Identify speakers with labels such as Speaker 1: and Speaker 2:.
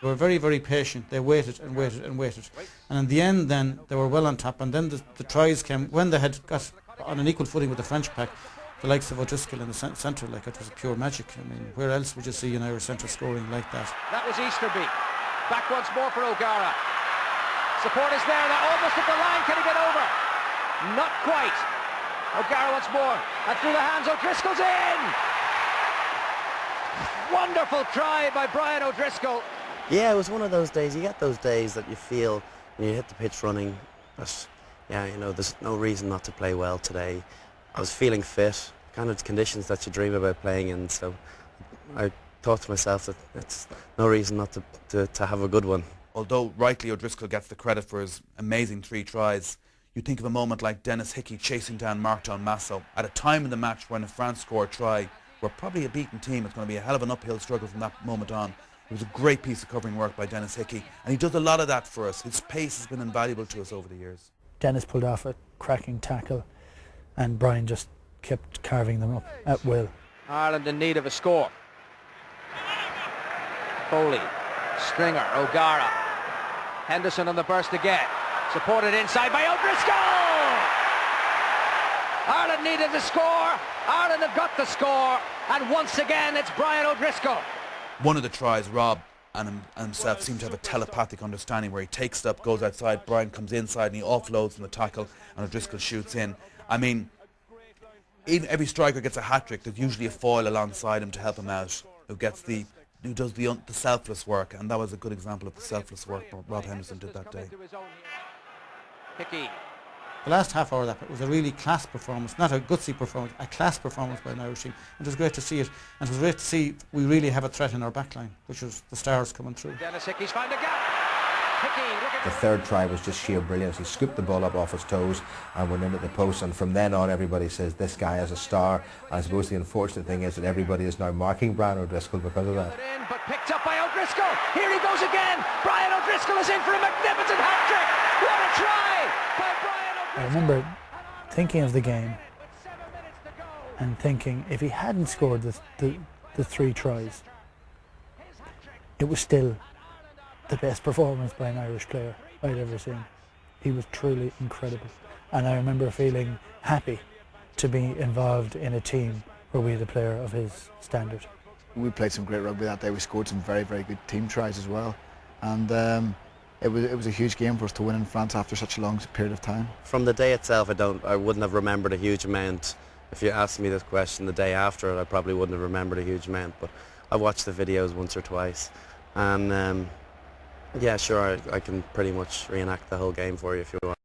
Speaker 1: They were very, very patient. They waited and waited and waited. And in the end then, they were well on top. And then the tries came when they had got on an equal footing with the French pack, the likes of O'Driscoll in the centre. Like, it was pure magic. I mean, where else would you see an Irish centre scoring like that?
Speaker 2: That was Easterby. Back once more for O'Gara. Support is there. They're almost at the line. Can he get over? Not quite. O'Gara once more. And through the hands, O'Driscoll's in! Wonderful try by Brian O'Driscoll.
Speaker 3: Yeah, it was one of those days. You get those days that you feel when you hit the pitch running that, yeah, you know, there's no reason not to play well today. I was feeling fit, kind of conditions that you dream about playing in, so I thought to myself that it's no reason not to have a good one.
Speaker 4: Although rightly O'Driscoll gets the credit for his amazing 3 tries, you think of a moment like Dennis Hickey chasing down Marc Don Masso at a time in the match when if France score a try, we're probably a beaten team. It's going to be a hell of an uphill struggle from that moment on. It was a great piece of covering work by Dennis Hickey, and he does a lot of that for us. His pace has been invaluable to us over the years.
Speaker 5: Dennis pulled off a cracking tackle, and Brian just kept carving them up at will.
Speaker 2: Ireland in need of a score. Foley, Stringer, O'Gara. Henderson on the burst again. Supported inside by O'Driscoll! Ireland needed the score. Ireland have got the score. And once again, it's Brian O'Driscoll.
Speaker 4: One of the tries, Rob and himself seem to have a telepathic understanding where he takes it up, goes outside, Brian comes inside and he offloads from the tackle and O'Driscoll shoots in. I mean, even every striker gets a hat-trick. There's usually a foil alongside him to help him out, who does the selfless work, and that was a good example of the selfless work Rob Henderson did that day.
Speaker 2: Hickey.
Speaker 1: The last half hour of that was a really class performance, not a gutsy performance, a class performance by an Irish team. It was great to see it, and it was great to see we really have a threat in our backline, which was the stars coming through.
Speaker 2: Dennis Hickey's found a gap. Hickey,
Speaker 6: the third try was just sheer brilliance. He scooped the ball up off his toes and went in at the post, and from then on everybody says this guy is a star. And I suppose the unfortunate thing is that everybody is now marking Brian O'Driscoll because of that.
Speaker 2: But picked up by O'Driscoll. Here he goes again. Brian O'Driscoll is in for a magnificent hat-trick. What a try by Brian O'Driscoll.
Speaker 5: I remember thinking of the game and thinking if he hadn't scored the 3 tries, it was still the best performance by an Irish player I'd ever seen. He was truly incredible, and I remember feeling happy to be involved in a team where we had a player of his standard.
Speaker 7: We played some great rugby that day. We scored some very, very good team tries as well, and it was a huge game for us to win in France after such a long period of time.
Speaker 3: From the day itself, I wouldn't have remembered a huge amount. If you asked me this question the day after it, I probably wouldn't have remembered a huge amount, but I watched the videos once or twice, and yeah, sure, I can pretty much reenact the whole game for you if you want.